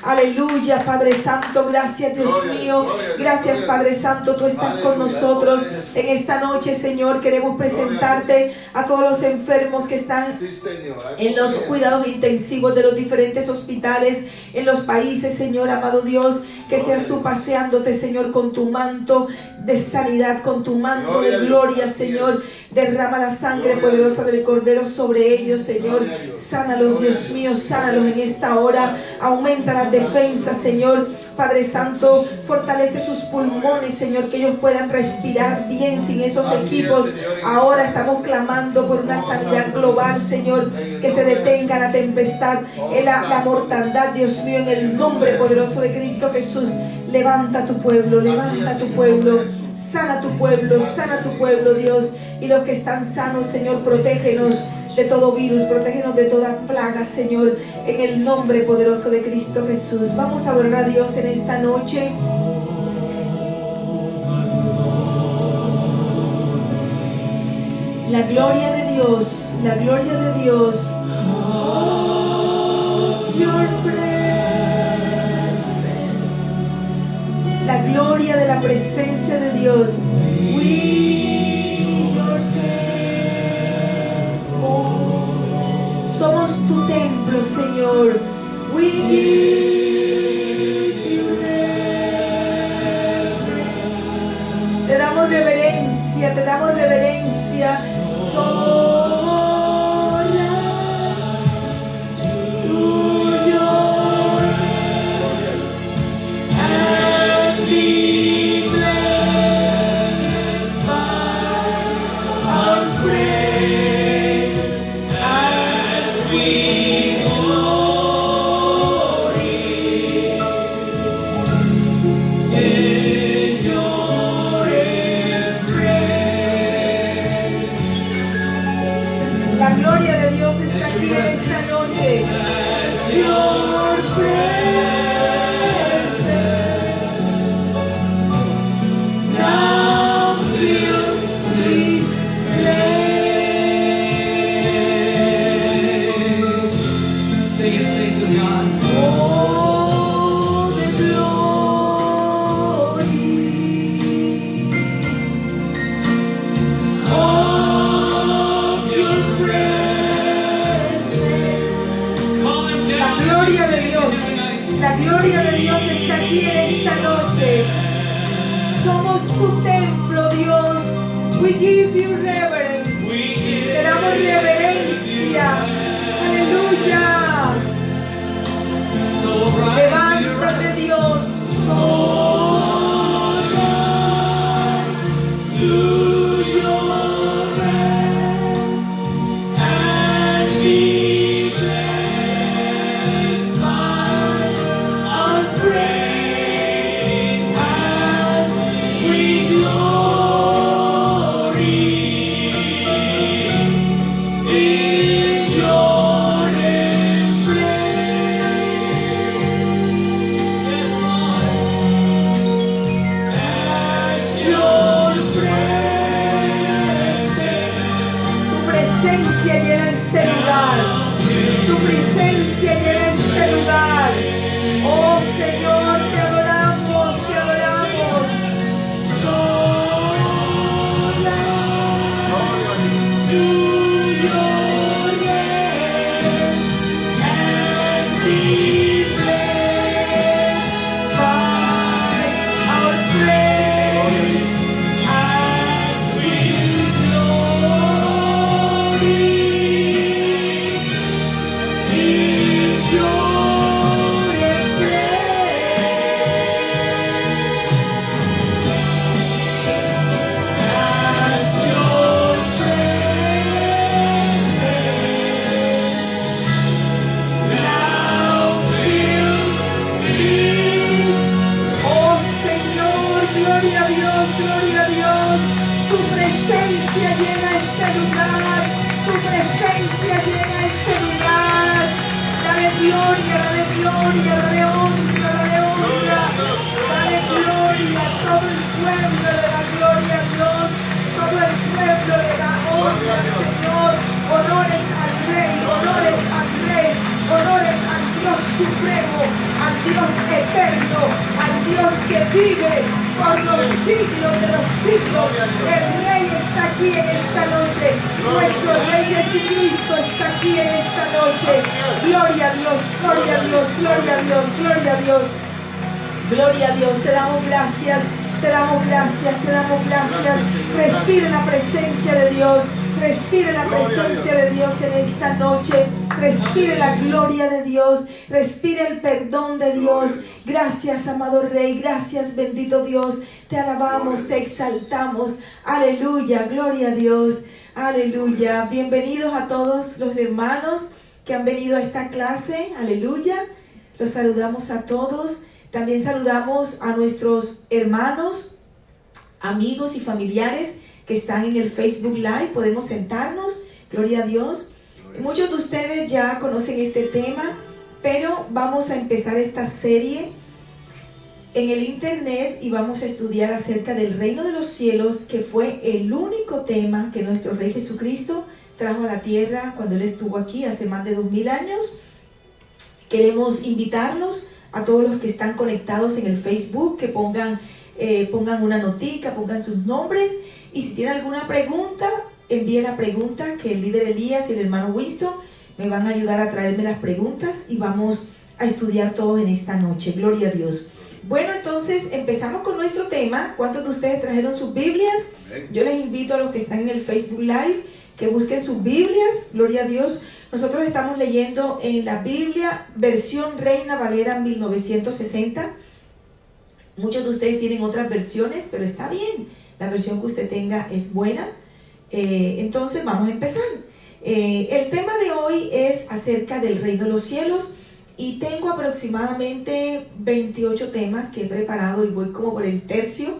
Aleluya, Padre Santo, gracias Dios mío. Gracias Padre Santo, tú estás con nosotros en esta noche, Señor. Queremos presentarte a todos los enfermos que están en los cuidados intensivos de los diferentes hospitales en los países, Señor, amado Dios. Que seas tú paseándote, Señor, con tu manto de sanidad, con tu manto de gloria, Señor. Derrama la sangre poderosa del Cordero sobre ellos, Señor. Sánalos, Dios mío, sánalos en esta hora. Aumenta las defensas, Señor. Padre Santo, fortalece sus pulmones, Señor, que ellos puedan respirar bien sin esos equipos. Ahora estamos clamando por una sanidad global, Señor, que se detenga la tempestad, la mortandad, Dios mío, en el nombre poderoso de Cristo Jesús. Levanta tu pueblo, sana tu pueblo, Dios. Y los que están sanos, Señor, protégenos de todo virus, protégenos de toda plaga, Señor, en el nombre poderoso de Cristo Jesús. Vamos a adorar a Dios en esta noche. La gloria de Dios, la gloria de Dios. La gloria de la presencia de Dios. Somos tu templo, Señor. We give you reverence. Te damos reverencia, te damos reverencia. Supremo, al Dios que vive por los siglos de los siglos. El Rey está aquí en esta noche. Nuestro Rey Jesucristo está aquí en esta noche. Gloria a Dios, gloria a Dios, gloria a Dios, gloria a Dios. Gloria a Dios, te damos gracias, te damos gracias, te damos gracias. Respire la presencia de Dios, respire la presencia de Dios en esta noche. Respire la gloria de Dios, respire el perdón de Dios. Gracias, amado Rey, gracias, bendito Dios. Te alabamos, te exaltamos. Aleluya, gloria a Dios. Aleluya. Bienvenidos a todos los hermanos que han venido a esta clase. Aleluya. Los saludamos a todos. También saludamos a nuestros hermanos, amigos y familiares que están en el Facebook Live. Podemos sentarnos. Gloria a Dios. Muchos de ustedes ya conocen este tema, pero vamos a empezar esta serie en el internet y vamos a estudiar acerca del reino de los cielos, que fue el único tema que nuestro Rey Jesucristo trajo a la tierra cuando Él estuvo aquí hace más de 2000 años. Queremos invitarlos a todos los que están conectados en el Facebook, que pongan una notica, pongan sus nombres, y si tienen alguna pregunta, envíe la pregunta, que el líder Elías y el hermano Winston me van a ayudar a traerme las preguntas y vamos a estudiar todo en esta noche. Gloria a Dios. Bueno, entonces empezamos con nuestro tema. ¿Cuántos de ustedes trajeron sus Biblias? Yo les invito a los que están en el Facebook Live que busquen sus Biblias. Gloria a Dios. Nosotros estamos leyendo en la Biblia versión Reina Valera 1960. Muchos de ustedes tienen otras versiones, pero está bien. La versión que usted tenga es buena. Entonces vamos a empezar. El tema de hoy es acerca del reino de los cielos, y tengo aproximadamente 28 temas que he preparado y voy como por el tercio.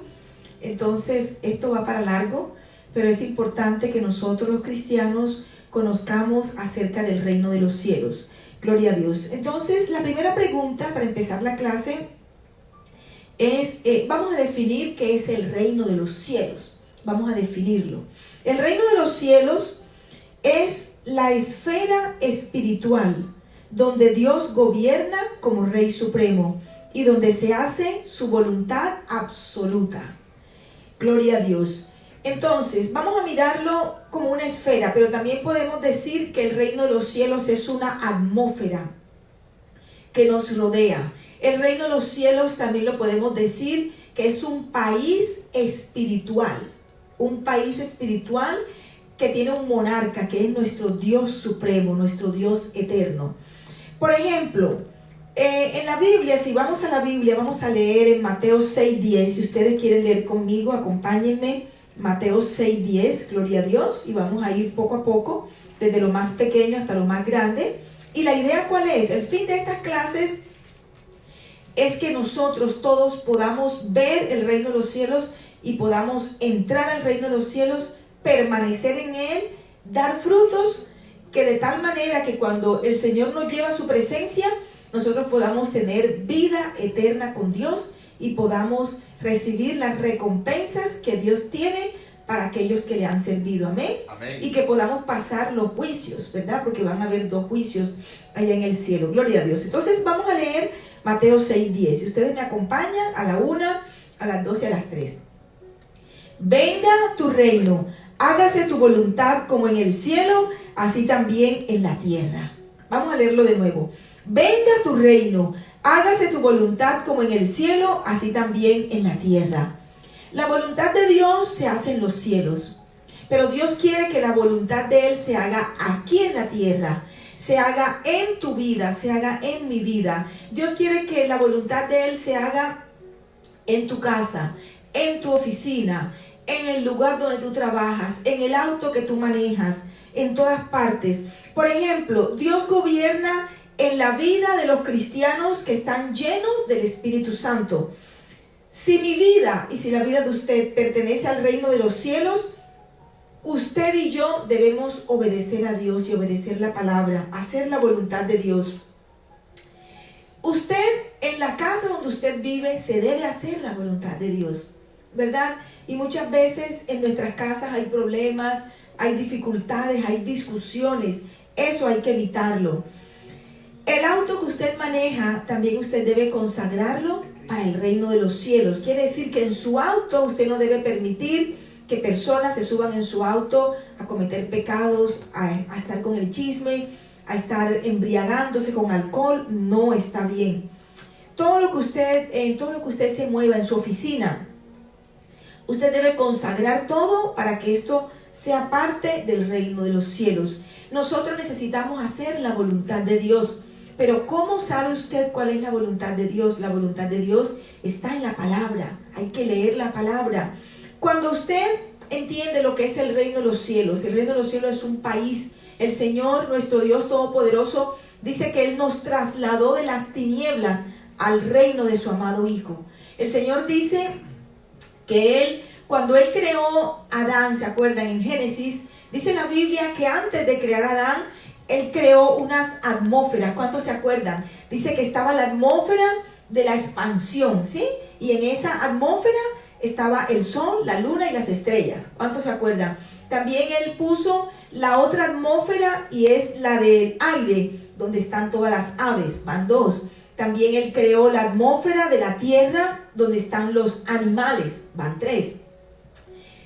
Entonces esto va para largo, pero es importante que nosotros los cristianos conozcamos acerca del reino de los cielos. Gloria a Dios. Entonces la primera pregunta para empezar la clase es, vamos a definir qué es el reino de los cielos. Vamos a definirlo. El reino de los cielos es la esfera espiritual donde Dios gobierna como Rey Supremo y donde se hace su voluntad absoluta. Gloria a Dios. Entonces, vamos a mirarlo como una esfera, pero también podemos decir que el reino de los cielos es una atmósfera que nos rodea. El reino de los cielos también lo podemos decir que es un país espiritual. Un país espiritual que tiene un monarca, que es nuestro Dios supremo, nuestro Dios eterno. Por ejemplo, en la Biblia, si vamos a la Biblia, vamos a leer en Mateo 6:10. Si ustedes quieren leer conmigo, acompáñenme. Mateo 6:10, gloria a Dios. Y vamos a ir poco a poco, desde lo más pequeño hasta lo más grande. Y la idea, ¿cuál es? El fin de estas clases es que nosotros todos podamos ver el reino de los cielos y podamos entrar al reino de los cielos, permanecer en él, dar frutos, que de tal manera que cuando el Señor nos lleva a su presencia, nosotros podamos tener vida eterna con Dios y podamos recibir las recompensas que Dios tiene para aquellos que le han servido. Amén. Amén. Y que podamos pasar los juicios, ¿verdad? Porque van a haber 2 juicios allá en el cielo. Gloria a Dios. Entonces vamos a leer Mateo 6:10. Si ustedes me acompañan, a la 1, a las 2 y a las 3. Venga tu reino, hágase tu voluntad como en el cielo, así también en la tierra. Vamos a leerlo de nuevo. Venga tu reino, hágase tu voluntad como en el cielo, así también en la tierra. La voluntad de Dios se hace en los cielos, pero Dios quiere que la voluntad de Él se haga aquí en la tierra, se haga en tu vida, se haga en mi vida. Dios quiere que la voluntad de Él se haga en tu casa, en tu oficina, en el lugar donde tú trabajas, en el auto que tú manejas, en todas partes. Por ejemplo, Dios gobierna en la vida de los cristianos que están llenos del Espíritu Santo. Si mi vida y si la vida de usted pertenece al reino de los cielos, usted y yo debemos obedecer a Dios y obedecer la palabra, hacer la voluntad de Dios. Usted, en la casa donde usted vive, se debe hacer la voluntad de Dios, ¿verdad? Y muchas veces en nuestras casas hay problemas, hay dificultades, hay discusiones. Eso hay que evitarlo. El auto que usted maneja, también usted debe consagrarlo para el reino de los cielos. Quiere decir que en su auto usted no debe permitir que personas se suban en su auto a cometer pecados, a estar con el chisme, a estar embriagándose con alcohol. No está bien. En todo lo que usted se mueva en su oficina, usted debe consagrar todo para que esto sea parte del reino de los cielos. Nosotros necesitamos hacer la voluntad de Dios. Pero ¿cómo sabe usted cuál es la voluntad de Dios? La voluntad de Dios está en la palabra. Hay que leer la palabra. Cuando usted entiende lo que es el reino de los cielos, el reino de los cielos es un país. El Señor, nuestro Dios Todopoderoso, dice que Él nos trasladó de las tinieblas al reino de su amado Hijo. El Señor dice que Él, cuando Él creó a Adán, ¿se acuerdan? En Génesis, dice la Biblia que antes de crear a Adán, Él creó unas atmósferas. ¿Cuántos se acuerdan? Dice que estaba la atmósfera de la expansión, ¿sí? Y en esa atmósfera estaba el sol, la luna y las estrellas. ¿Cuántos se acuerdan? También Él puso la otra atmósfera y es la del aire, donde están todas las aves, van 2. También Él creó la atmósfera de la tierra, donde están los animales, van 3.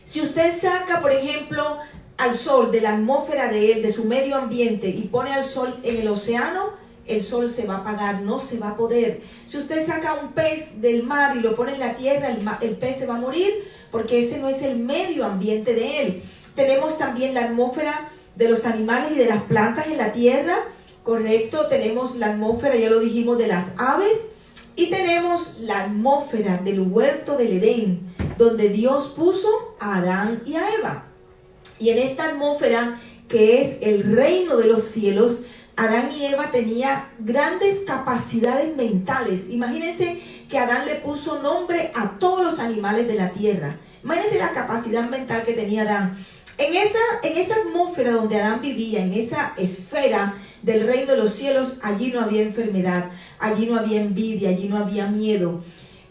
Si usted saca, por ejemplo, al sol de la atmósfera de él, de su medio ambiente, y pone al sol en el océano, el sol se va a apagar, no se va a poder. Si usted saca un pez del mar y lo pone en la tierra, el pez se va a morir, porque ese no es el medio ambiente de él. Tenemos también la atmósfera de los animales y de las plantas en la tierra, correcto. Tenemos la atmósfera, ya lo dijimos, de las aves, y tenemos la atmósfera del huerto del Edén, donde Dios puso a Adán y a Eva. Y en esta atmósfera, que es el reino de los cielos, Adán y Eva tenían grandes capacidades mentales. Imagínense que Adán le puso nombre a todos los animales de la tierra. Imagínense la capacidad mental que tenía Adán. En esa atmósfera donde Adán vivía, en esa esfera del reino de los cielos, allí no había enfermedad, allí no había envidia, allí no había miedo.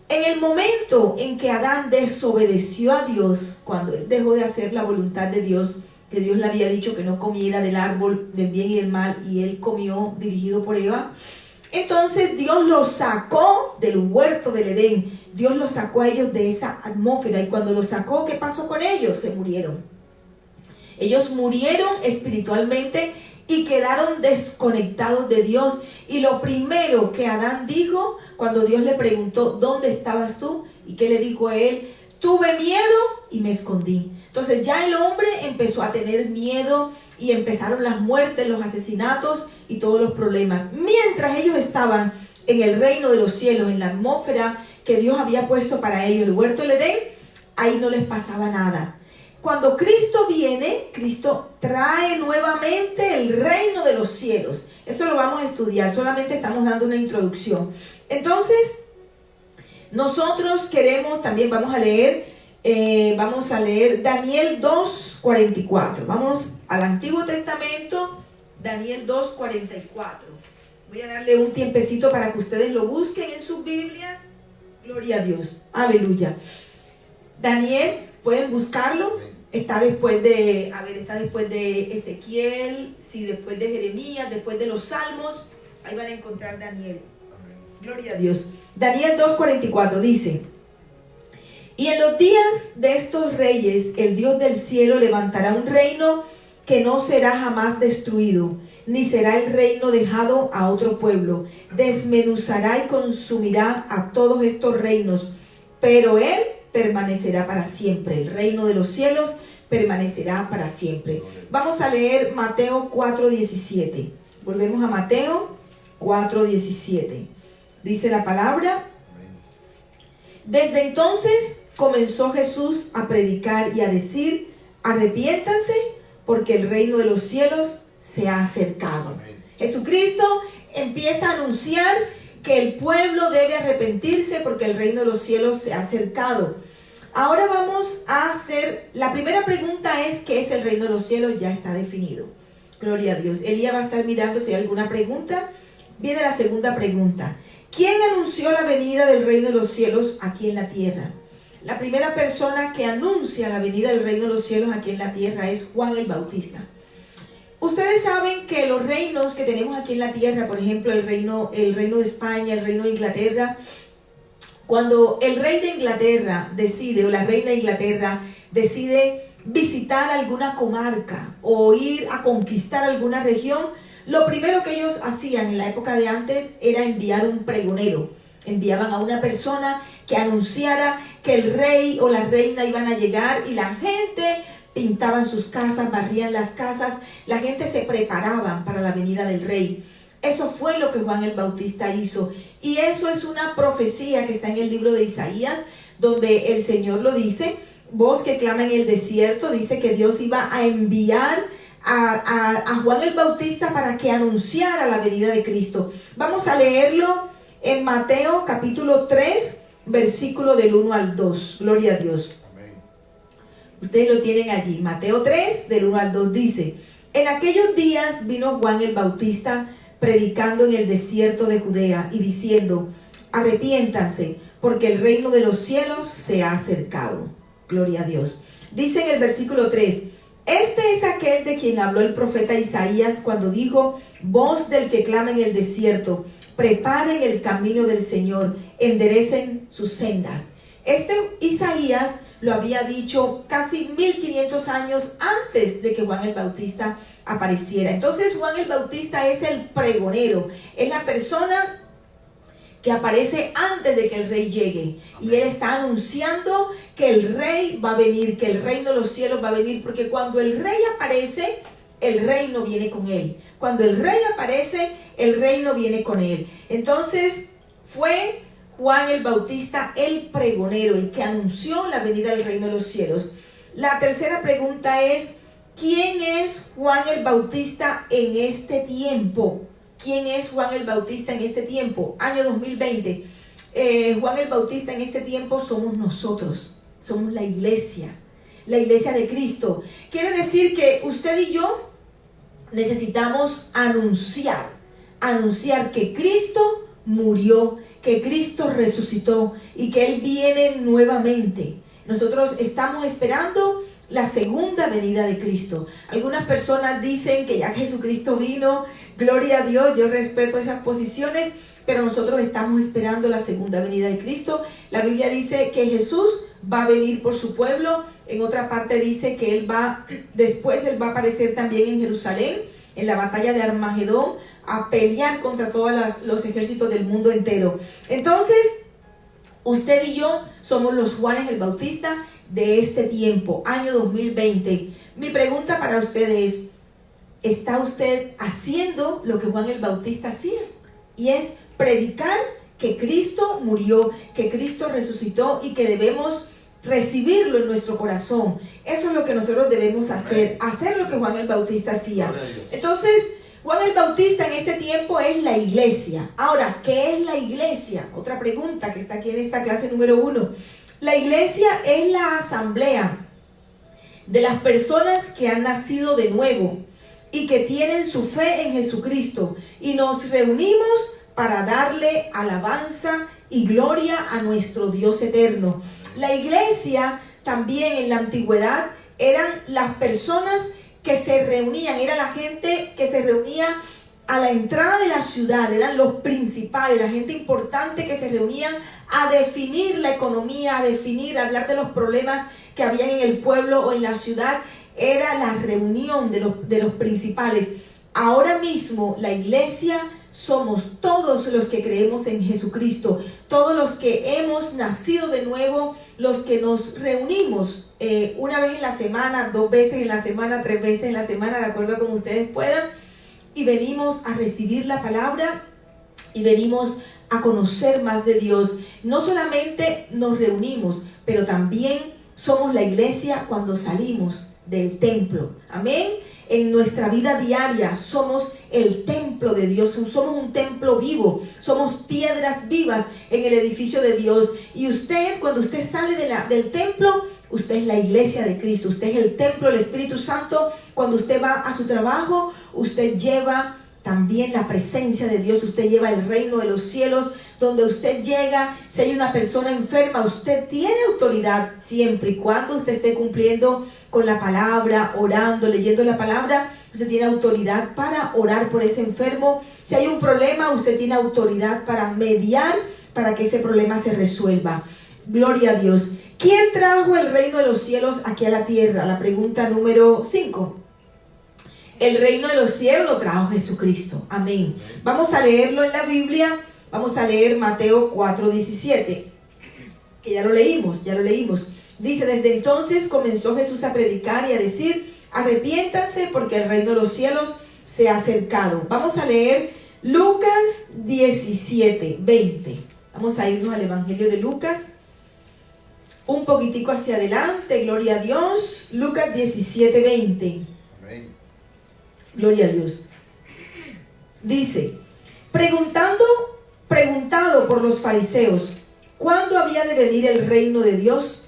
En el momento en que Adán desobedeció a Dios, cuando él dejó de hacer la voluntad de Dios, que Dios le había dicho que no comiera del árbol del bien y del mal, y él comió dirigido por Eva, entonces Dios los sacó del huerto del Edén. Dios los sacó a ellos de esa atmósfera, y cuando los sacó, ¿qué pasó con ellos? Se murieron. Ellos murieron espiritualmente y quedaron desconectados de Dios. Y lo primero que Adán dijo, cuando Dios le preguntó, ¿dónde estabas tú? ¿Y qué le dijo a él? Tuve miedo y me escondí. Entonces ya el hombre empezó a tener miedo y empezaron las muertes, los asesinatos y todos los problemas. Mientras ellos estaban en el reino de los cielos, en la atmósfera que Dios había puesto para ellos, el huerto del Edén, ahí no les pasaba nada. Cuando Cristo viene, Cristo trae nuevamente el reino de los cielos. Eso lo vamos a estudiar, solamente estamos dando una introducción. Entonces, nosotros queremos, también vamos a leer Daniel 2:44. Vamos al Antiguo Testamento, Daniel 2:44. Voy a darle un tiempecito para que ustedes lo busquen en sus Biblias. Gloria a Dios, aleluya. Daniel, pueden buscarlo. Está después de Ezequiel, sí, después de Jeremías, después de los Salmos. Ahí van a encontrar Daniel. Gloria a Dios. Daniel 2:44 dice: y en los días de estos reyes, el Dios del cielo levantará un reino que no será jamás destruido, ni será el reino dejado a otro pueblo. Desmenuzará y consumirá a todos estos reinos, pero él permanecerá para siempre. El reino de los cielos permanecerá para siempre. Vamos a leer Mateo 4:17. Volvemos a Mateo 4:17. Dice la palabra: desde entonces comenzó Jesús a predicar y a decir: arrepiéntanse, porque el reino de los cielos se ha acercado. Jesucristo empieza a anunciar que el pueblo debe arrepentirse porque el reino de los cielos se ha acercado. Ahora vamos a hacer, la primera pregunta es: ¿qué es el reino de los cielos? Ya está definido. Gloria a Dios. Elías va a estar mirando si hay alguna pregunta. Viene la segunda pregunta: ¿quién anunció la venida del reino de los cielos aquí en la tierra? La primera persona que anuncia la venida del reino de los cielos aquí en la tierra es Juan el Bautista. Usted Ustedes saben que los reinos que tenemos aquí en la tierra, por ejemplo, el reino de España, el reino de Inglaterra, cuando el rey de Inglaterra decide, o la reina de Inglaterra decide visitar alguna comarca o ir a conquistar alguna región, lo primero que ellos hacían en la época de antes era enviar un pregonero. Enviaban a una persona que anunciara que el rey o la reina iban a llegar, y la gente pintaban sus casas, barrían las casas, la gente se preparaba para la venida del rey. Eso fue lo que Juan el Bautista hizo, y eso es una profecía que está en el libro de Isaías, donde el Señor lo dice: voz que clama en el desierto. Dice que Dios iba a enviar a Juan el Bautista para que anunciara la venida de Cristo. Vamos a leerlo en Mateo capítulo 3, versículo del 1 al 2. Gloria a Dios. Amén. Ustedes lo tienen allí. Mateo 3, del 1 al 2 dice: en aquellos días vino Juan el Bautista predicando en el desierto de Judea y diciendo: arrepiéntanse, porque el reino de los cielos se ha acercado. Gloria a Dios. Dice en el versículo 3: este es aquel de quien habló el profeta Isaías cuando dijo: voz del que clama en el desierto, preparen el camino del Señor, enderecen sus sendas. Este Isaías lo había dicho casi 1500 años antes de que Juan el Bautista apareciera. Entonces Juan el Bautista es el pregonero, es la persona que aparece antes de que el rey llegue. Y él está anunciando que el rey va a venir, que el reino de los cielos va a venir, porque cuando el rey aparece, el reino viene con él. Cuando el rey aparece, el reino viene con él. Entonces fue Juan el Bautista el pregonero, el que anunció la venida del reino de los cielos. La tercera pregunta es: ¿quién es Juan el Bautista en este tiempo? ¿Quién es Juan el Bautista en este tiempo? Año 2020. Juan el Bautista en este tiempo somos nosotros, somos la iglesia de Cristo. Quiere decir que usted y yo necesitamos anunciar que Cristo murió, que Cristo resucitó y que Él viene nuevamente. Nosotros estamos esperando la segunda venida de Cristo. Algunas personas dicen que ya Jesucristo vino, gloria a Dios, yo respeto esas posiciones, pero nosotros estamos esperando la segunda venida de Cristo. La Biblia dice que Jesús va a venir por su pueblo. En otra parte dice que después Él va a aparecer también en Jerusalén, en la batalla de Armagedón, a pelear contra todos los ejércitos del mundo entero. Entonces, usted y yo somos los Juanes el Bautista de este tiempo, año 2020. Mi pregunta para usted es: ¿está usted haciendo lo que Juan el Bautista hacía? Y es predicar que Cristo murió, que Cristo resucitó y que debemos recibirlo en nuestro corazón. Eso es lo que nosotros debemos hacer lo que Juan el Bautista hacía. Entonces, Juan el Bautista en este tiempo es la iglesia. Ahora, ¿qué es la iglesia? Otra pregunta que está aquí en esta clase número 1. La iglesia es la asamblea de las personas que han nacido de nuevo y que tienen su fe en Jesucristo, y nos reunimos para darle alabanza y gloria a nuestro Dios eterno. La iglesia también en la antigüedad eran las personas que se reunían, era la gente que se reunía a la entrada de la ciudad, eran los principales, la gente importante que se reunían a definir la economía, a hablar de los problemas que habían en el pueblo o en la ciudad. Era la reunión de los principales. Ahora mismo la iglesia somos todos los que creemos en Jesucristo, todos los que hemos nacido de nuevo, los que nos reunimos una vez en la semana, 2 veces en la semana, 3 veces en la semana, de acuerdo a como ustedes puedan, y venimos a recibir la palabra y venimos a conocer más de Dios. No solamente nos reunimos, pero también somos la iglesia cuando salimos del templo. Amén. En nuestra vida diaria somos el templo de Dios, somos un templo vivo, somos piedras vivas en el edificio de Dios. Y usted, cuando usted sale del templo, usted es la iglesia de Cristo, usted es el templo del Espíritu Santo. Cuando usted va a su trabajo, usted lleva también la presencia de Dios, usted lleva el reino de los cielos. Donde usted llega, si hay una persona enferma, usted tiene autoridad siempre y cuando usted esté cumpliendo con la palabra, orando, leyendo la palabra. Usted tiene autoridad para orar por ese enfermo. Si hay un problema, usted tiene autoridad para mediar para que ese problema se resuelva. Gloria a Dios. ¿Quién trajo el reino de los cielos aquí a la tierra? La pregunta número 5. El reino de los cielos lo trajo Jesucristo. Amén. Vamos a leerlo en la Biblia. Vamos a leer Mateo 4:17. Que ya lo leímos. Dice, desde entonces comenzó Jesús a predicar y a decir, arrepiéntanse porque el reino de los cielos se ha acercado. Vamos a leer Lucas 17:20. Vamos a irnos al Evangelio de Lucas. Un poquitico hacia adelante, gloria a Dios. Lucas 17:20. Amén. Gloria a Dios. Dice, preguntado por los fariseos, ¿cuándo había de venir el reino de Dios?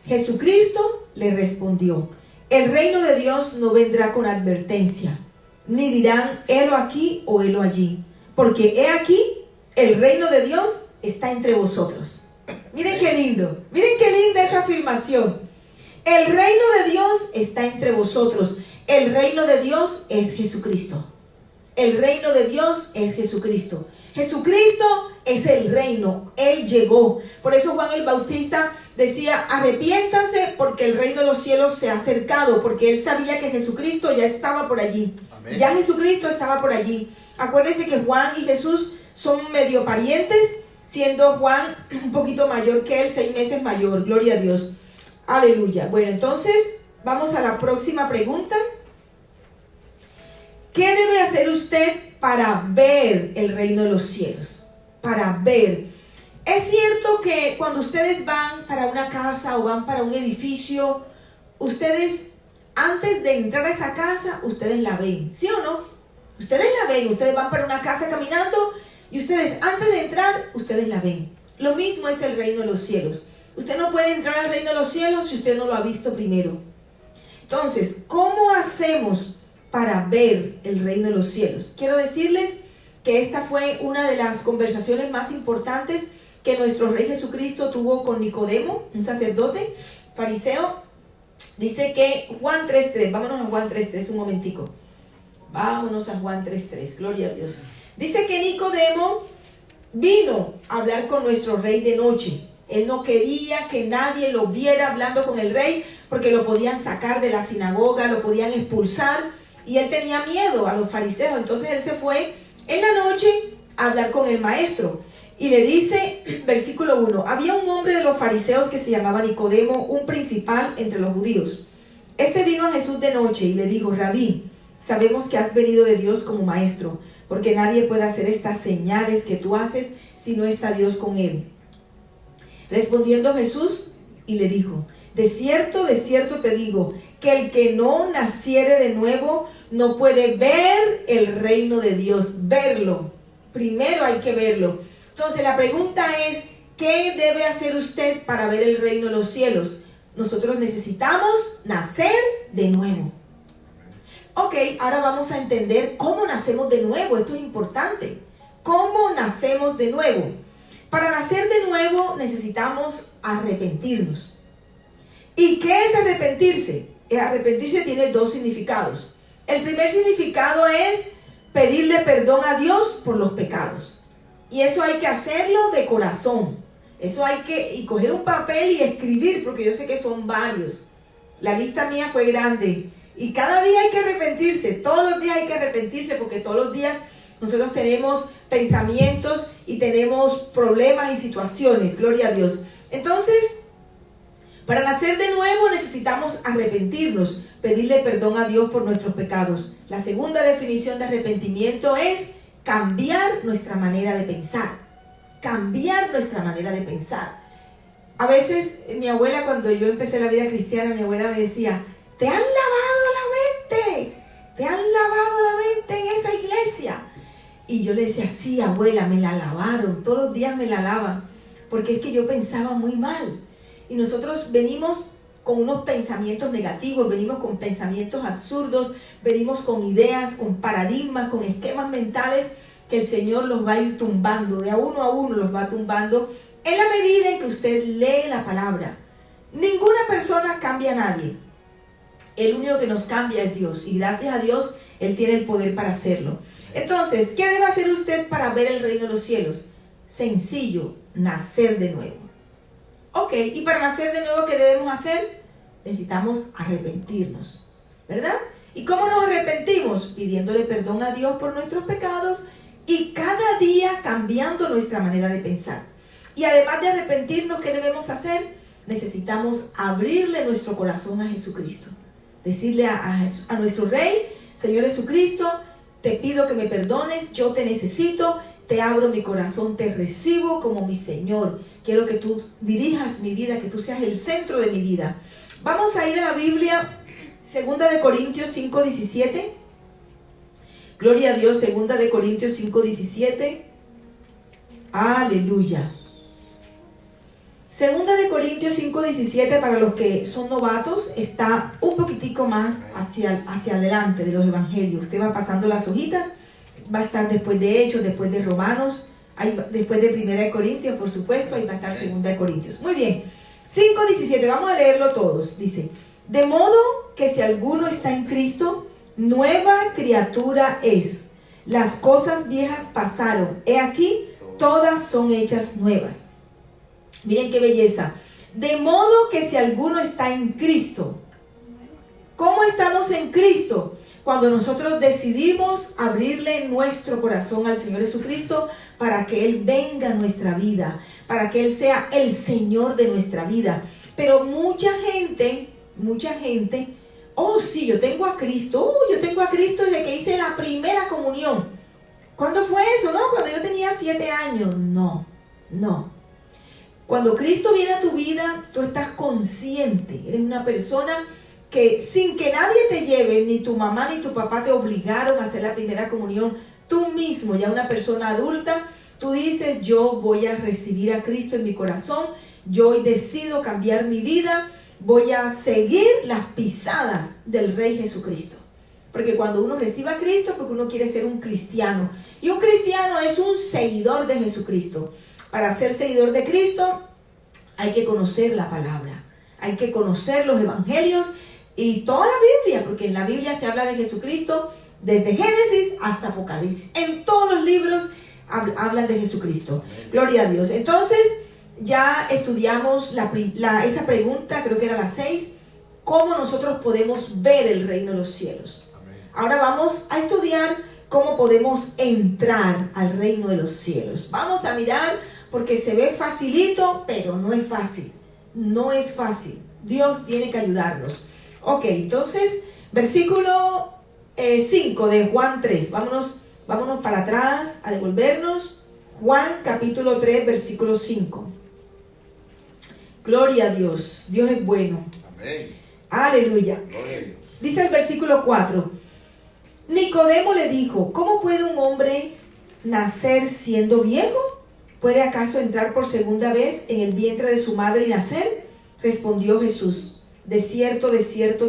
Jesucristo le respondió, el reino de Dios no vendrá con advertencia, ni dirán, helo aquí o helo allí, porque he aquí, el reino de Dios está entre vosotros. Miren qué lindo, miren qué linda esa afirmación. El reino de Dios está entre vosotros. El reino de Dios es Jesucristo. El reino de Dios es Jesucristo. Jesucristo es el reino. Él llegó. Por eso Juan el Bautista decía, arrepiéntanse porque el reino de los cielos se ha acercado. Porque él sabía que Jesucristo ya estaba por allí. Amén. Ya Jesucristo estaba por allí. Acuérdense que Juan y Jesús son medio parientes, siendo Juan un poquito mayor que él, 6 meses mayor. Gloria a Dios. Aleluya. Bueno, entonces vamos a la próxima pregunta. ¿Qué debe hacer usted para ver el reino de los cielos? Para ver. Es cierto que cuando ustedes van para una casa o van para un edificio, ustedes antes de entrar a esa casa, ustedes la ven, ¿sí o no? Ustedes la ven, ustedes van para una casa caminando y ustedes antes de entrar, ustedes la ven. Lo mismo es el reino de los cielos. Usted no puede entrar al reino de los cielos si usted no lo ha visto primero. Entonces, ¿cómo hacemos para ver el reino de los cielos? Quiero decirles que esta fue una de las conversaciones más importantes que nuestro Rey Jesucristo tuvo con Nicodemo, un sacerdote fariseo. Dice que Juan 3:3, vámonos a Juan 3:3 un momentico. Vámonos a Juan 3:3, gloria a Dios. Dice que Nicodemo vino a hablar con nuestro Rey de noche. Él no quería que nadie lo viera hablando con el Rey porque lo podían sacar de la sinagoga, lo podían expulsar. Y él tenía miedo a los fariseos. Entonces él se fue en la noche a hablar con el maestro. Y le dice, versículo 1, había un hombre de los fariseos que se llamaba Nicodemo, un principal entre los judíos. Este vino a Jesús de noche y le dijo, Rabí, sabemos que has venido de Dios como maestro, porque nadie puede hacer estas señales que tú haces si no está Dios con él. Respondiendo Jesús y le dijo, de cierto te digo, que el que no naciere de nuevo no puede ver el reino de Dios, verlo. Primero hay que verlo. Entonces la pregunta es, ¿qué debe hacer usted para ver el reino de los cielos? Nosotros necesitamos nacer de nuevo. Ok, ahora vamos a entender cómo nacemos de nuevo. Esto es importante. ¿Cómo nacemos de nuevo? Para nacer de nuevo necesitamos arrepentirnos. ¿Y qué es arrepentirse? Arrepentirse tiene 2 significados. El primer significado es pedirle perdón a Dios por los pecados. Y eso hay que hacerlo de corazón. Eso hay que coger un papel y escribir, porque yo sé que son varios. La lista mía fue grande. Y cada día hay que arrepentirse. Todos los días hay que arrepentirse, porque todos los días nosotros tenemos pensamientos y tenemos problemas y situaciones. Gloria a Dios. Entonces, para nacer de nuevo necesitamos arrepentirnos, pedirle perdón a Dios por nuestros pecados. La segunda definición de arrepentimiento es cambiar nuestra manera de pensar. Cambiar nuestra manera de pensar. A veces mi abuela, cuando yo empecé la vida cristiana, mi abuela me decía, te han lavado la mente, te han lavado la mente en esa iglesia. Y yo le decía, sí, abuela, me la lavaron, todos los días me la lavan, porque es que yo pensaba muy mal. Y nosotros venimos con unos pensamientos negativos, venimos con pensamientos absurdos, venimos con ideas, con paradigmas, con esquemas mentales que el Señor los va a ir tumbando, de a uno los va tumbando, en la medida en que usted lee la palabra. Ninguna persona cambia a nadie. El único que nos cambia es Dios, y gracias a Dios Él tiene el poder para hacerlo. Entonces, ¿qué debe hacer usted para ver el reino de los cielos? Sencillo, nacer de nuevo. Ok, y para nacer de nuevo, ¿qué debemos hacer? Necesitamos arrepentirnos, ¿verdad? ¿Y cómo nos arrepentimos? Pidiéndole perdón a Dios por nuestros pecados y cada día cambiando nuestra manera de pensar. Y además de arrepentirnos, ¿qué debemos hacer? Necesitamos abrirle nuestro corazón a Jesucristo. Decirle a nuestro Rey: Señor Jesucristo, te pido que me perdones, yo te necesito, te abro mi corazón, te recibo como mi Señor. Quiero que tú dirijas mi vida, que tú seas el centro de mi vida. Vamos a ir a la Biblia, 2 de Corintios 5:17. Gloria a Dios, 2 de Corintios 5:17. Aleluya. 2 de Corintios 5:17, para los que son novatos, está un poquitico más hacia adelante de los evangelios. Usted va pasando las hojitas, va a estar después de Hechos, después de Romanos, después de 1 de Corintios, por supuesto, ahí va a estar 2 de Corintios. Muy bien, 5:17, vamos a leerlo todos. Dice: de modo que si alguno está en Cristo, nueva criatura es. Las cosas viejas pasaron, he aquí, todas son hechas nuevas. Miren qué belleza. De modo que si alguno está en Cristo. ¿Cómo estamos en Cristo? Cuando nosotros decidimos abrirle nuestro corazón al Señor Jesucristo para que Él venga a nuestra vida, para que Él sea el Señor de nuestra vida. Pero mucha gente, oh sí, yo tengo a Cristo desde que hice la primera comunión. ¿Cuándo fue eso? No, cuando yo tenía 7 años. No. Cuando Cristo viene a tu vida, tú estás consciente, eres una persona que sin que nadie te lleve, ni tu mamá ni tu papá te obligaron a hacer la primera comunión, tú mismo, ya una persona adulta, tú dices: yo voy a recibir a Cristo en mi corazón, yo hoy decido cambiar mi vida, voy a seguir las pisadas del Rey Jesucristo. Porque cuando uno recibe a Cristo, porque uno quiere ser un cristiano, y un cristiano es un seguidor de Jesucristo. Para ser seguidor de Cristo hay que conocer la palabra, hay que conocer los evangelios y toda la Biblia, porque en la Biblia se habla de Jesucristo desde Génesis hasta Apocalipsis. En todos los libros hablan de Jesucristo. Gloria a Dios. Entonces ya estudiamos esa pregunta, creo que era la 6, ¿cómo nosotros podemos ver el reino de los cielos? Ahora vamos a estudiar cómo podemos entrar al reino de los cielos. Vamos a mirar, porque se ve facilito, pero no es fácil. No es fácil. Dios tiene que ayudarnos. Ok, entonces, versículo 5 de Juan 3. Vámonos para atrás a devolvernos. Juan capítulo 3, versículo 5. Gloria a Dios. Dios es bueno. Amén. Aleluya. Dice el versículo 4. Nicodemo le dijo: ¿cómo puede un hombre nacer siendo viejo? ¿Puede acaso entrar por segunda vez en el vientre de su madre y nacer? Respondió Jesús: de cierto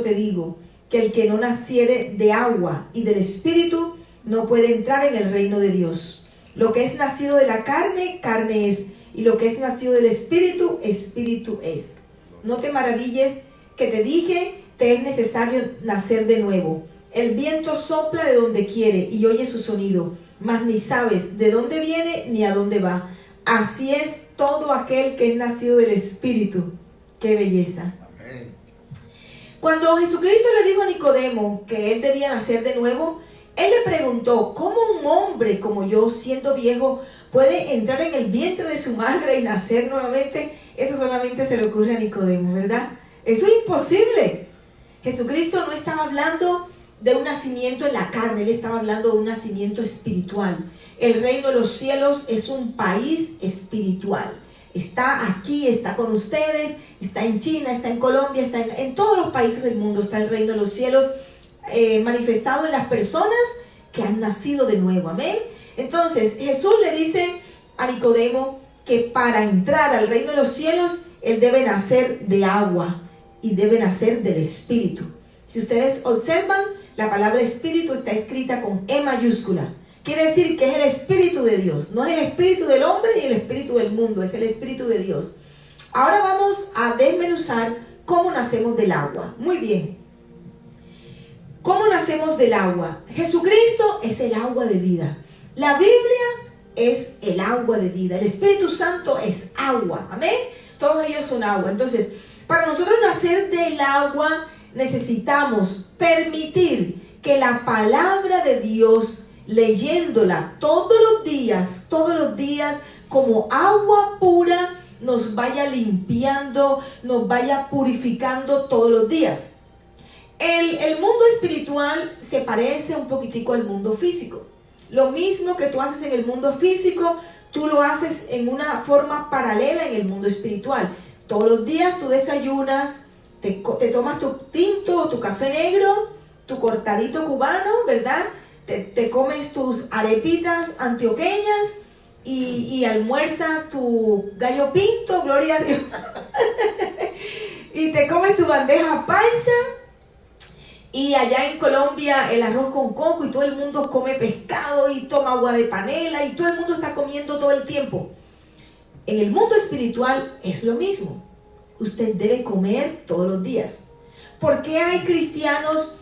te digo, que el que no naciere de agua y del Espíritu no puede entrar en el reino de Dios. Lo que es nacido de la carne, carne es, y lo que es nacido del Espíritu, Espíritu es. No te maravilles que te dije, te es necesario nacer de nuevo. El viento sopla de donde quiere y oye su sonido, mas ni sabes de dónde viene ni a dónde va. Así es todo aquel que es nacido del Espíritu. ¡Qué belleza! Amén. Cuando Jesucristo le dijo a Nicodemo que él debía nacer de nuevo, él le preguntó: ¿cómo un hombre como yo, siendo viejo, puede entrar en el vientre de su madre y nacer nuevamente? Eso solamente se le ocurre a Nicodemo, ¿verdad? Eso es imposible. Jesucristo no estaba hablando de un nacimiento en la carne, él estaba hablando de un nacimiento espiritual. El reino de los cielos es un país espiritual. Está aquí, está con ustedes, está en China, está en Colombia, está en todos los países del mundo. Está el reino de los cielos manifestado en las personas que han nacido de nuevo. Amén. Entonces Jesús le dice a Nicodemo que para entrar al reino de los cielos él debe nacer de agua y debe nacer del Espíritu. Si ustedes observan, la palabra Espíritu está escrita con E mayúscula. Quiere decir que es el Espíritu de Dios. No es el Espíritu del hombre ni el Espíritu del mundo, es el Espíritu de Dios. Ahora vamos a desmenuzar cómo nacemos del agua. Muy bien. ¿Cómo nacemos del agua? Jesucristo es el agua de vida. La Biblia es el agua de vida. El Espíritu Santo es agua. Amén. Todos ellos son agua. Entonces, para nosotros nacer del agua, necesitamos permitir que la palabra de Dios, leyéndola todos los días, como agua pura, nos vaya limpiando, nos vaya purificando todos los días. El mundo espiritual se parece un poquitico al mundo físico. Lo mismo que tú haces en el mundo físico, tú lo haces en una forma paralela en el mundo espiritual. Todos los días tú desayunas, te tomas tu tinto o tu café negro, tu cortadito cubano, ¿verdad? Te comes tus arepitas antioqueñas y almuerzas tu gallo pinto, gloria a Dios. Y te comes tu bandeja paisa. Y allá en Colombia el arroz con coco y todo el mundo come pescado y toma agua de panela y todo el mundo está comiendo todo el tiempo. En el mundo espiritual es lo mismo. Usted debe comer todos los días. ¿Por qué hay cristianos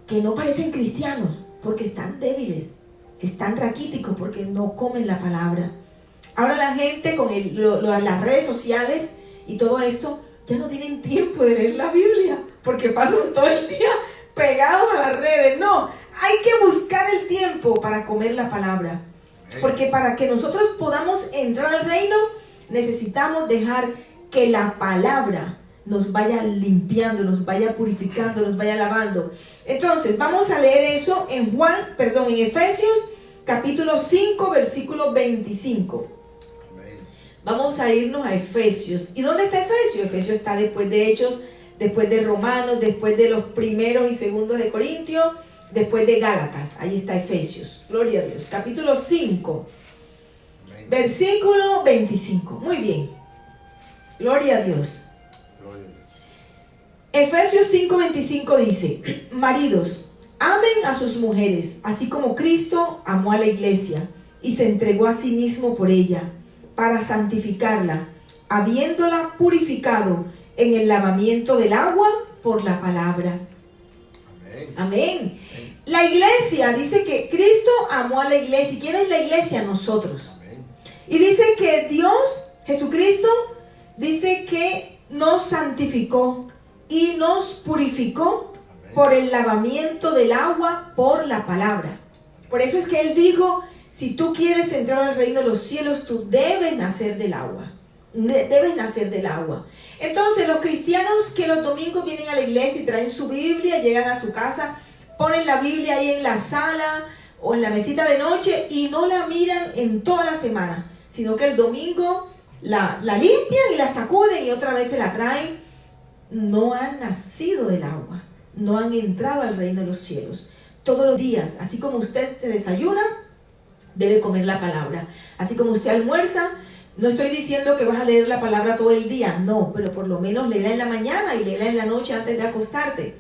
que no parecen cristianos? Porque están débiles, están raquíticos, porque no comen la palabra. Ahora la gente con las redes sociales y todo esto ya no tienen tiempo de leer la Biblia porque pasan todo el día pegados a las redes. No, hay que buscar el tiempo para comer la palabra, porque para que nosotros podamos entrar al reino necesitamos dejar que la palabra nos vaya limpiando, nos vaya purificando, nos vaya lavando. Entonces vamos a leer eso en Efesios capítulo 5 versículo 25. Vamos a irnos a Efesios. ¿Y dónde está Efesios? Efesios está después de Hechos, después de Romanos, después de los primeros y segundos de Corintios, después de Gálatas. Ahí está Efesios. Gloria a Dios. Capítulo 5, versículo 25. Muy bien. Gloria a Dios. Efesios 5:25 dice: maridos, amen a sus mujeres, así como Cristo amó a la iglesia y se entregó a sí mismo por ella, para santificarla, habiéndola purificado en el lavamiento del agua por la palabra. Amén. Amén. La iglesia, dice que Cristo amó a la iglesia. ¿Y quién es la iglesia? Nosotros. Amén. Y dice que Dios, Jesucristo, dice que nos santificó y nos purificó. Amén. Por el lavamiento del agua por la palabra. Por eso es que Él dijo: si tú quieres entrar al reino de los cielos, tú debes nacer del agua. Debes nacer del agua. Entonces los cristianos que los domingos vienen a la iglesia y traen su Biblia, llegan a su casa, ponen la Biblia ahí en la sala o en la mesita de noche y no la miran en toda la semana, sino que el domingo la limpian y la sacuden y otra vez se la traen, no han nacido del agua, no han entrado al reino de los cielos. Todos los días, así como usted te desayuna, debe comer la palabra. Así como usted almuerza, no estoy diciendo que vas a leer la palabra todo el día, no, pero por lo menos léela en la mañana y léela en la noche antes de acostarte.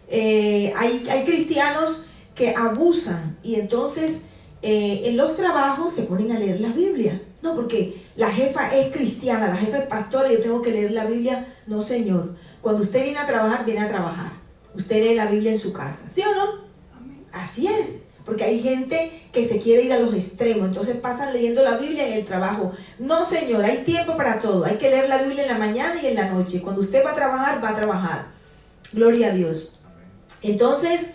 Hay cristianos que abusan y entonces en los trabajos se ponen a leer la Biblia. No, porque la jefa es cristiana, la jefa es pastora y yo tengo que leer la Biblia. No, señor. Cuando usted viene a trabajar, viene a trabajar. Usted lee la Biblia en su casa, ¿sí o no? Así es. Porque hay gente que se quiere ir a los extremos, entonces pasan leyendo la Biblia en el trabajo. No, señor, hay tiempo para todo. Hay que leer la Biblia en la mañana y en la noche. Cuando usted va a trabajar, va a trabajar. Gloria a Dios. Entonces,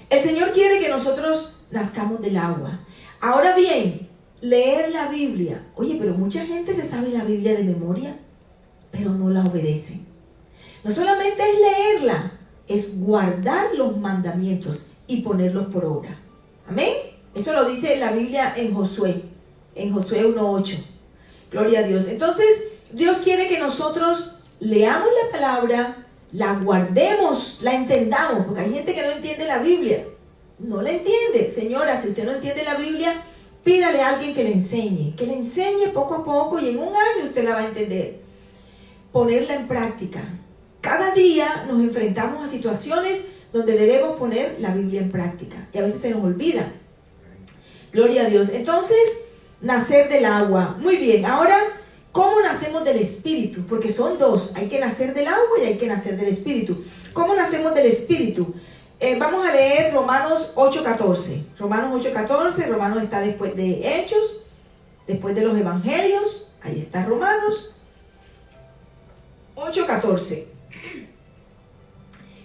el Señor quiere que nosotros nazcamos del agua. Ahora bien, leer la Biblia. Oye, pero mucha gente se sabe la Biblia de memoria, pero no la obedece. No solamente es leerla, es guardar los mandamientos y ponerlos por obra. Amén. Eso lo dice la Biblia en Josué 1:8. Gloria a Dios. Entonces, Dios quiere que nosotros leamos la palabra, la guardemos, la entendamos, porque hay gente que no entiende la Biblia. No la entiende. Señora, si usted no entiende la Biblia, pídale a alguien que le enseñe poco a poco y en un año usted la va a entender. Ponerla en práctica. Cada día nos enfrentamos a situaciones donde debemos poner la Biblia en práctica y a veces se nos olvida. Gloria a Dios. Entonces, nacer del agua. Muy bien, ahora, ¿cómo nacemos del Espíritu? Porque son dos, hay que nacer del agua y hay que nacer del Espíritu. ¿Cómo nacemos del Espíritu? Vamos a leer Romanos 8:14. Romanos 8:14. Romanos está después de Hechos, después de los Evangelios. Ahí está Romanos 8:14.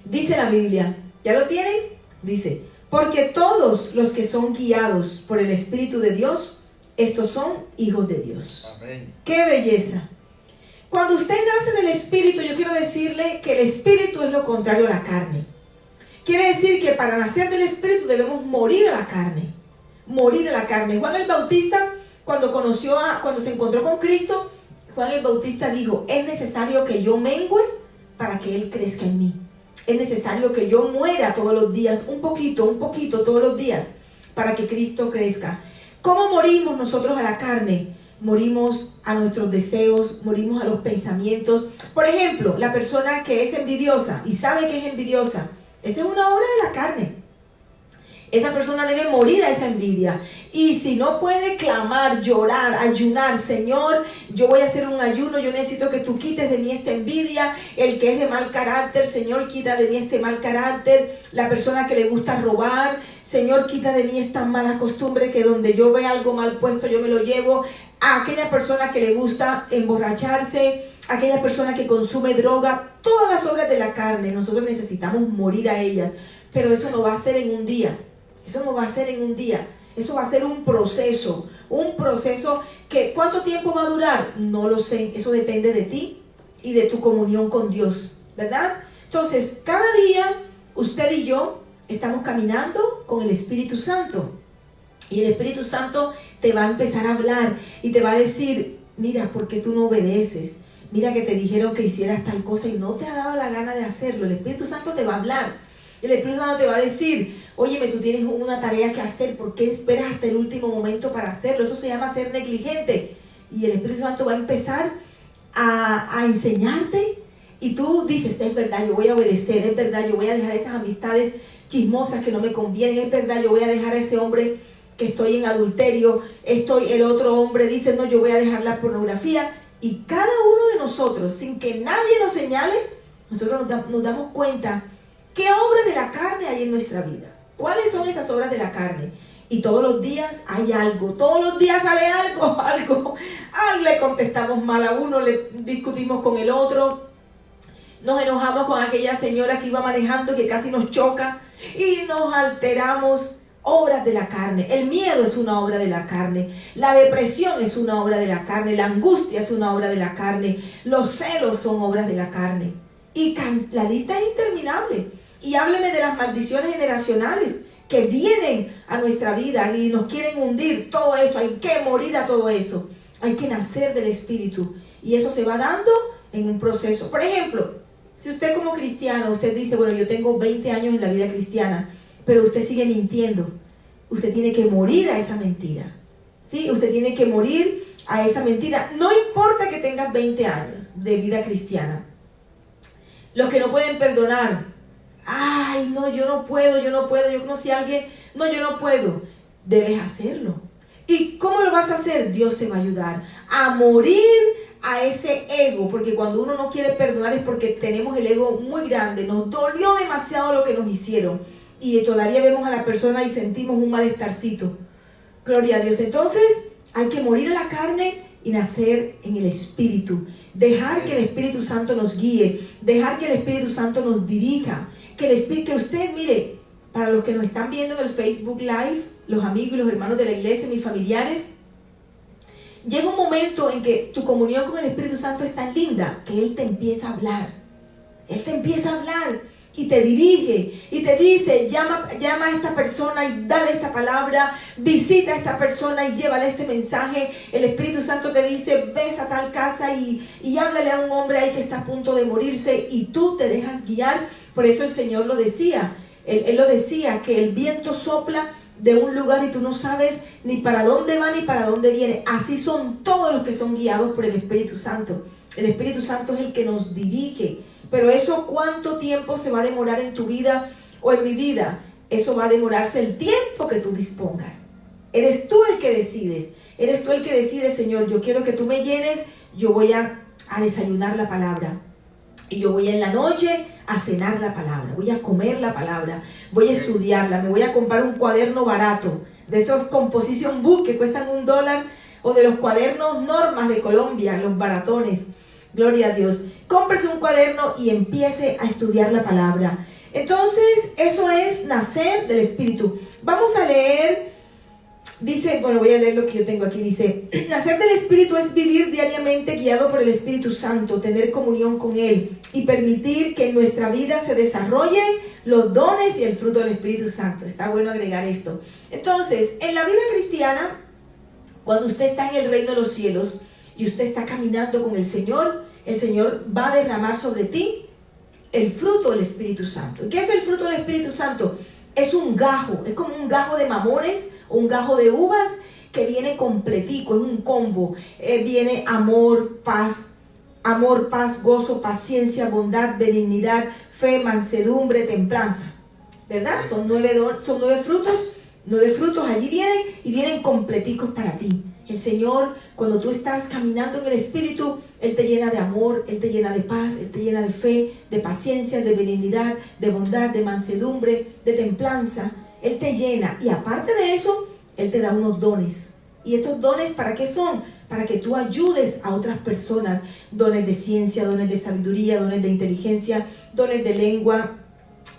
Dice la Biblia, ¿ya lo tienen? Dice, porque todos los que son guiados por el Espíritu de Dios, estos son hijos de Dios. Amén. ¡Qué belleza! Cuando usted nace del Espíritu, yo quiero decirle que el Espíritu es lo contrario a la carne. Quiere decir que para nacer del Espíritu debemos morir a la carne. Morir a la carne. Juan el Bautista, cuando se encontró con Cristo, Juan el Bautista dijo, es necesario que yo mengüe para que Él crezca en mí. Es necesario que yo muera todos los días, un poquito todos los días, para que Cristo crezca. ¿Cómo morimos nosotros a la carne? Morimos a nuestros deseos, morimos a los pensamientos. Por ejemplo, la persona que es envidiosa y sabe que es envidiosa, esa es una obra de la carne. Esa persona debe morir a esa envidia. Y si no puede clamar, llorar, ayunar, Señor, yo voy a hacer un ayuno, yo necesito que tú quites de mí esta envidia. El que es de mal carácter, Señor, quita de mí este mal carácter. La persona que le gusta robar, Señor, quita de mí esta mala costumbre que donde yo vea algo mal puesto, yo me lo llevo. A aquella persona que le gusta emborracharse, aquella persona que consume droga, todas las obras de la carne, nosotros necesitamos morir a ellas. Pero eso no va a ser en un día. Eso no va a ser en un día. Eso va a ser un proceso que ¿cuánto tiempo va a durar? No lo sé. Eso depende de ti y de tu comunión con Dios, ¿verdad? Entonces, cada día usted y yo estamos caminando con el Espíritu Santo. Y el Espíritu Santo te va a empezar a hablar y te va a decir, mira, ¿por qué tú no obedeces? Mira que te dijeron que hicieras tal cosa y no te ha dado la gana de hacerlo. El Espíritu Santo te va a hablar. El Espíritu Santo te va a decir, óyeme, tú tienes una tarea que hacer, ¿por qué esperas hasta el último momento para hacerlo? Eso se llama ser negligente. Y el Espíritu Santo va a empezar a enseñarte y tú dices, es verdad, yo voy a obedecer, es verdad, yo voy a dejar esas amistades chismosas que no me convienen, es verdad, yo voy a dejar a ese hombre que estoy en adulterio, el otro hombre dice, no, yo voy a dejar la pornografía. Y cada uno de nosotros, sin que nadie nos señale, nosotros nos damos cuenta qué obras de la carne hay en nuestra vida. ¿Cuáles son esas obras de la carne? Y todos los días hay algo, todos los días sale algo. Ay, le contestamos mal a uno, le discutimos con el otro, nos enojamos con aquella señora que iba manejando que casi nos choca y nos alteramos. Obras de la carne. El miedo es una obra de la carne. La depresión es una obra de la carne. La angustia es una obra de la carne. Los celos son obras de la carne. Y la lista es interminable. Y hábleme de las maldiciones generacionales que vienen a nuestra vida y nos quieren hundir. Todo eso, hay que morir a todo eso. Hay que nacer del Espíritu. Y eso se va dando en un proceso. Por ejemplo, si usted como cristiano, usted dice, bueno, yo tengo 20 años en la vida cristiana, pero usted sigue mintiendo. Usted tiene que morir a esa mentira. ¿Sí? Usted tiene que morir a esa mentira. No importa que tengas 20 años de vida cristiana. Los que no pueden perdonar. Ay, no, yo no puedo. Yo conocí a alguien. No, yo no puedo. Debes hacerlo. ¿Y cómo lo vas a hacer? Dios te va a ayudar a morir a ese ego. Porque cuando uno no quiere perdonar es porque tenemos el ego muy grande. Nos dolió demasiado lo que nos hicieron. Y todavía vemos a la persona y sentimos un malestarcito. Gloria a Dios. Entonces hay que morir a la carne y nacer en el Espíritu. Dejar que el Espíritu Santo nos guíe. Dejar que el Espíritu Santo nos dirija. Que usted, mire, para los que nos están viendo en el Facebook Live, los amigos y los hermanos de la iglesia, mis familiares, llega un momento en que tu comunión con el Espíritu Santo es tan linda que Él te empieza a hablar. Él te empieza a hablar. Y te dirige y te dice, llama a esta persona y dale esta palabra, visita a esta persona y llévale este mensaje. El Espíritu Santo te dice, ves a tal casa y háblale a un hombre ahí que está a punto de morirse y tú te dejas guiar. Por eso el Señor lo decía, Él lo decía, que el viento sopla de un lugar y tú no sabes ni para dónde va ni para dónde viene. Así son todos los que son guiados por el Espíritu Santo. El Espíritu Santo es el que nos dirige. Pero eso, ¿cuánto tiempo se va a demorar en tu vida o en mi vida? Eso va a demorarse el tiempo que tú dispongas. Eres tú el que decides. Eres tú el que decides, Señor, yo quiero que tú me llenes, yo voy a desayunar la palabra. Y yo voy en la noche a cenar la palabra, voy a comer la palabra, voy a estudiarla, me voy a comprar un cuaderno barato, de esos Composition Book que cuestan $1, o de los cuadernos Normas de Colombia, los baratones. Gloria a Dios. Cómprese un cuaderno y empiece a estudiar la palabra. Entonces, eso es nacer del Espíritu. Vamos a leer, dice, bueno, voy a leer lo que yo tengo aquí, dice, nacer del Espíritu es vivir diariamente guiado por el Espíritu Santo, tener comunión con Él y permitir que en nuestra vida se desarrollen los dones y el fruto del Espíritu Santo. Está bueno agregar esto. Entonces, en la vida cristiana, cuando usted está en el reino de los cielos y usted está caminando con el Señor va a derramar sobre ti el fruto del Espíritu Santo. ¿Qué es el fruto del Espíritu Santo? Es un gajo, es como un gajo de mamones o un gajo de uvas que viene completico, es un combo. Viene amor, paz, gozo, paciencia, bondad, benignidad, fe, mansedumbre, templanza. ¿Verdad? Son 9 frutos. 9 frutos allí vienen y vienen completicos para ti. El Señor, cuando tú estás caminando en el Espíritu, Él te llena de amor, Él te llena de paz, Él te llena de fe, de paciencia, de benignidad, de bondad, de mansedumbre, de templanza. Él te llena y aparte de eso, Él te da unos dones. ¿Y estos dones para qué son? Para que tú ayudes a otras personas. Dones de ciencia, dones de sabiduría, dones de inteligencia, dones de lengua,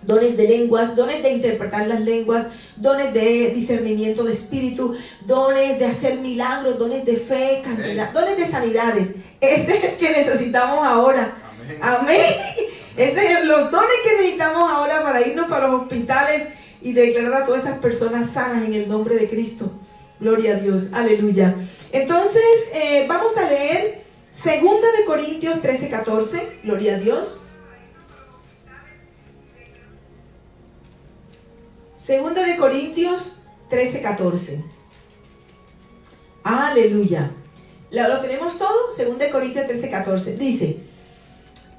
dones de lenguas, dones de interpretar las lenguas, dones de discernimiento de espíritu, dones de hacer milagros, dones de fe, cantidad, dones de sanidades. Ese es el que necesitamos ahora. Amén. Ese es los dones que necesitamos ahora para irnos para los hospitales y declarar a todas esas personas sanas en el nombre de Cristo. Gloria a Dios. Aleluya. Entonces, vamos a leer 2 Corintios 13:14. Gloria a Dios. 2 Corintios 13:14. Aleluya. ¿Lo tenemos todo? 2 Corintios 13:14. Dice: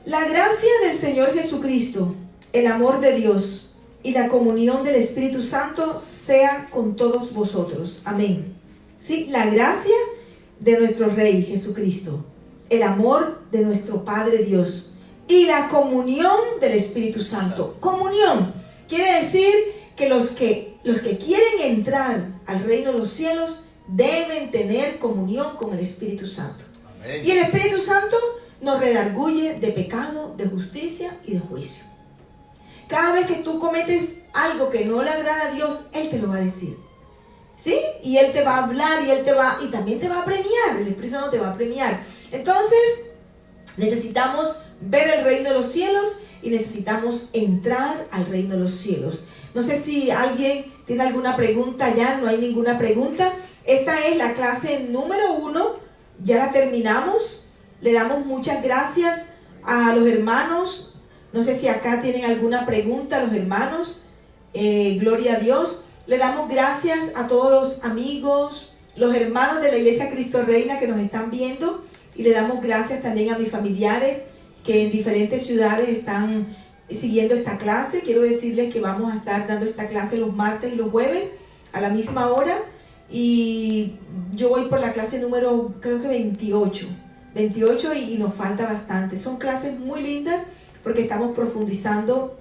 la gracia del Señor Jesucristo, el amor de Dios y la comunión del Espíritu Santo sea con todos vosotros. Amén. Sí, la gracia de nuestro Rey Jesucristo, el amor de nuestro Padre Dios y la comunión del Espíritu Santo. Comunión quiere decir que los que quieren entrar al reino de los cielos deben tener comunión con el Espíritu Santo. Amén. Y el Espíritu Santo nos redarguye de pecado, de justicia y de juicio. Cada vez que tú cometes algo que no le agrada a Dios, Él te lo va a decir. ¿Sí? Y Él te va a hablar y también te va a premiar. El Espíritu Santo te va a premiar. Entonces, necesitamos ver el reino de los cielos y necesitamos entrar al reino de los cielos. No sé si alguien tiene alguna pregunta ya, no hay ninguna pregunta. Esta es la clase número 1, ya la terminamos. Le damos muchas gracias a los hermanos. No sé si acá tienen alguna pregunta los hermanos. Gloria a Dios. Le damos gracias a todos los amigos, los hermanos de la Iglesia Cristo Reina que nos están viendo. Y le damos gracias también a mis familiares que en diferentes ciudades están siguiendo esta clase. Quiero decirles que vamos a estar dando esta clase los martes y los jueves a la misma hora. Y yo voy por la clase número, creo que 28 y nos falta bastante. Son clases muy lindas porque estamos profundizando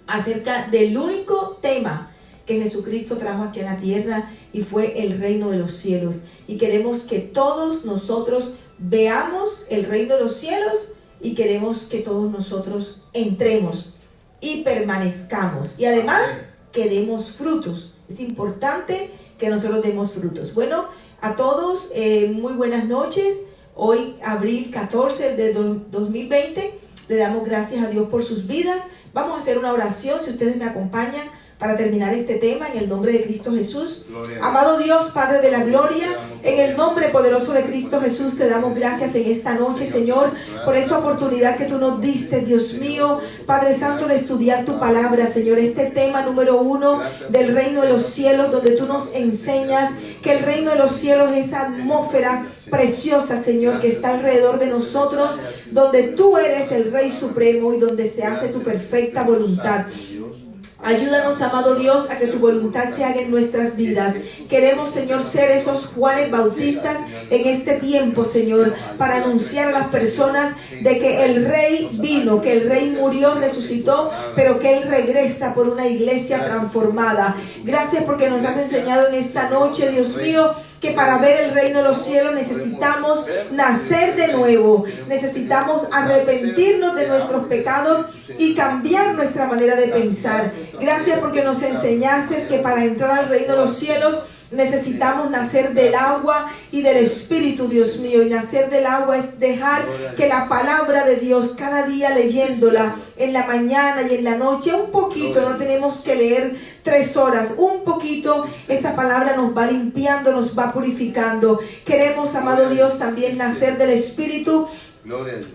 acerca del único tema que Jesucristo trajo aquí a la tierra y fue el reino de los cielos. Y queremos que todos nosotros veamos el reino de los cielos y queremos que todos nosotros entremos y permanezcamos. Y además que demos frutos. Es importante que nosotros demos frutos. Bueno, a todos, muy buenas noches. Hoy, abril 14 de 2020, le damos gracias a Dios por sus vidas. Vamos a hacer una oración, si ustedes me acompañan, para terminar este tema en el nombre de Cristo Jesús. Amado Dios, Padre de la gloria, en el nombre poderoso de Cristo Jesús te damos gracias en esta noche, Señor, por esta oportunidad que tú nos diste, Dios mío, Padre Santo, de estudiar tu palabra, Señor, este tema número 1 del reino de los cielos, donde tú nos enseñas que el reino de los cielos es esa atmósfera preciosa, Señor, que está alrededor de nosotros, donde tú eres el Rey Supremo y donde se hace tu perfecta voluntad. Ayúdanos, amado Dios, a que tu voluntad se haga en nuestras vidas. Queremos, Señor, ser esos Juanes Bautistas en este tiempo, Señor, para anunciar a las personas de que el Rey vino, que el Rey murió, resucitó, pero que Él regresa por una iglesia transformada. Gracias porque nos has enseñado en esta noche, Dios mío, que para ver el reino de los cielos necesitamos nacer de nuevo, necesitamos arrepentirnos de nuestros pecados y cambiar nuestra manera de pensar. Gracias porque nos enseñaste que para entrar al reino de los cielos necesitamos nacer del agua y del Espíritu, Dios mío. Y nacer del agua es dejar que la palabra de Dios, cada día leyéndola en la mañana y en la noche, un poquito, no tenemos que leer 3 horas, un poquito, esa palabra nos va limpiando, nos va purificando. Queremos, amado Dios, también nacer del Espíritu.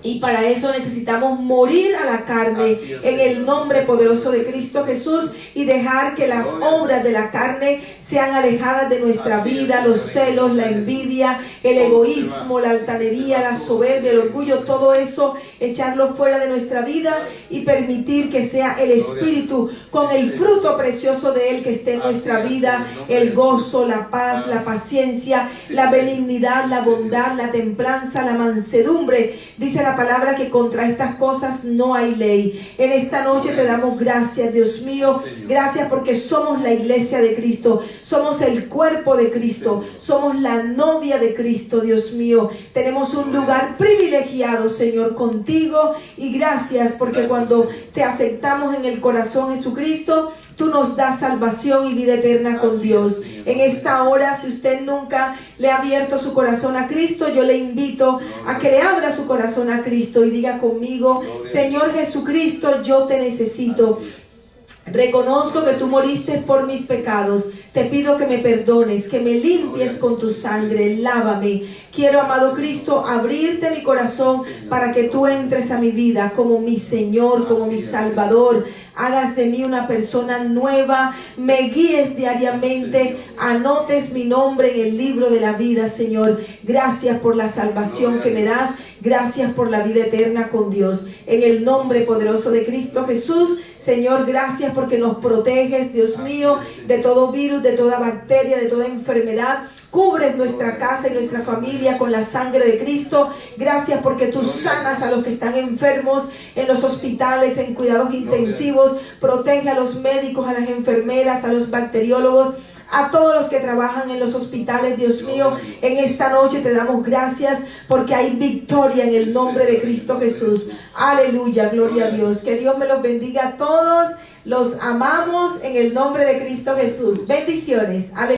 Y para eso necesitamos morir a la carne en el nombre poderoso de Cristo Jesús y dejar que las obras de la carne sean alejadas de nuestra vida, los celos, la envidia, el egoísmo, la altanería, la soberbia, el orgullo, todo eso, echarlo fuera de nuestra vida y permitir que sea el Espíritu con el fruto precioso de Él que esté en nuestra vida, el gozo, la paz, la paciencia, la benignidad, la bondad, la templanza, la mansedumbre. Dice la palabra que contra estas cosas no hay ley. En esta noche te damos gracias, Dios mío. Gracias porque somos la iglesia de Cristo. Somos el cuerpo de Cristo. Somos la novia de Cristo, Dios mío. Tenemos un lugar privilegiado, Señor, contigo. Y gracias porque cuando te aceptamos en el corazón, Jesucristo, tú nos das salvación y vida eterna con Dios. En esta hora, si usted nunca le ha abierto su corazón a Cristo, yo le invito a que le abra su corazón a Cristo y diga conmigo: Señor Jesucristo, yo te necesito. Reconozco que tú moriste por mis pecados. Te pido que me perdones, que me limpies con tu sangre. Lávame. Quiero, amado Cristo, abrirte mi corazón para que tú entres a mi vida como mi Señor, como mi Salvador. Hagas de mí una persona nueva. Me guíes diariamente. Anotes mi nombre en el libro de la vida, Señor. Gracias por la salvación que me das. Gracias por la vida eterna con Dios. En el nombre poderoso de Cristo Jesús. Señor, gracias porque nos proteges, Dios mío, de todo virus, de toda bacteria, de toda enfermedad. Cubres nuestra casa y nuestra familia con la sangre de Cristo. Gracias porque tú sanas a los que están enfermos en los hospitales, en cuidados intensivos. Protege a los médicos, a las enfermeras, a los bacteriólogos, a todos los que trabajan en los hospitales, Dios mío. En esta noche te damos gracias porque hay victoria en el nombre de Cristo Jesús. Aleluya, gloria a Dios. Que Dios me los bendiga a todos. Los amamos en el nombre de Cristo Jesús. Bendiciones. Aleluya.